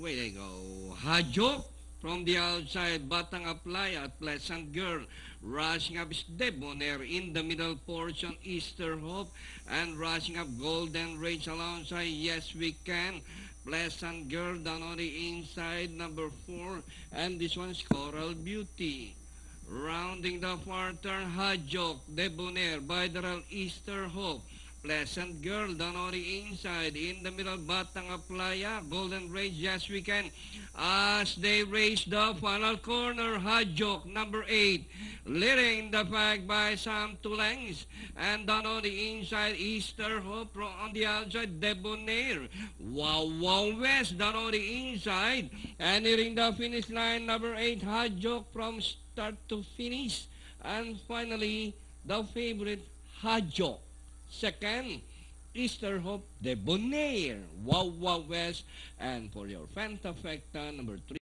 Away they go. Hajok from the outside. Batang Apply at Pleasant Girl. Rushing up is Debonair in the middle portion. Easter Hope. And rushing up Golden Rage alongside. Yes, we can. Pleasant Girl down on the inside. Number 4. And this one is Coral Beauty. Rounding the far turn, Hajok, Debonair, Bideral, Easter Hope, Pleasant Girl down on the inside, in the middle, Batang Aplaya, Golden Rage, Yes We Can. As they race the final corner, Hajok, number 8, leading the pack by some 2 lengths. And down on the inside, Easter Hope on the outside, Debonair. Wow West down on the inside. And nearing the finish line, number 8, Hajok from start to finish. And finally, the favorite, Hajok. Second, Easter Hope, Debonair, Wow West. And for your Fantafecta, number 3,